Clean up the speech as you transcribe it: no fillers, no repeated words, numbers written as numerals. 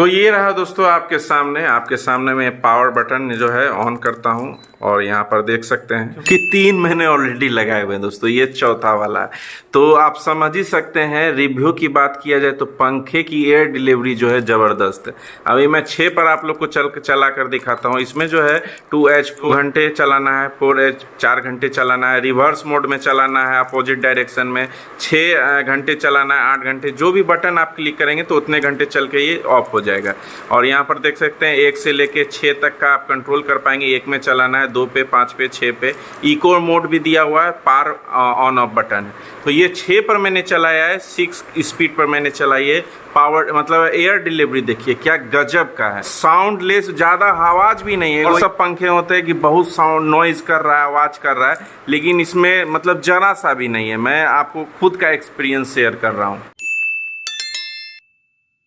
तो ये रहा दोस्तों आपके सामने मैं पावर बटन जो है ऑन करता हूँ और यहाँ पर देख सकते हैं कि 3 महीने ऑलरेडी लगाए हुए हैं दोस्तों, ये चौथा वाला है। तो आप समझ ही सकते हैं, रिव्यू की बात किया जाए तो पंखे की एयर डिलीवरी जो है ज़बरदस्त है। अभी मैं 6 पर आप लोग को चला कर दिखाता हूँ। इसमें जो है 2H 2 घंटे चलाना है, 4H 4 घंटे चलाना है, रिवर्स मोड में चलाना है अपोजिट डायरेक्शन में 6 घंटे चलाना है, 8 घंटे, जो भी बटन आप क्लिक करेंगे तो उतने घंटे चल के ये ऑफ हो जाएगा। और यहाँ पर देख सकते हैं 1 से लेके 6 तक का आप कंट्रोल कर पाएंगे। 1 में चलाना है, 2 पे, 5 पे, 6 पे। इको मोड भी दिया हुआ है, पार ऑन ऑफ बटन है। तो ये 6 पर मैंने चलाया है, 6 स्पीड पर मैंने चलाई है। पावर मतलब एयर डिलीवरी देखिए क्या गजब का है, साउंडलेस, ज़्यादा आवाज़ भी नहीं है। और सब पंखे होते हैं कि बहुत साउंड नॉइज़ कर रहा है, आवाज़ कर रहा है, लेकिन इसमें मतलब जरा सा भी नहीं है। मैं आपको खुद का एक्सपीरियंस शेयर कर रहा हूँ।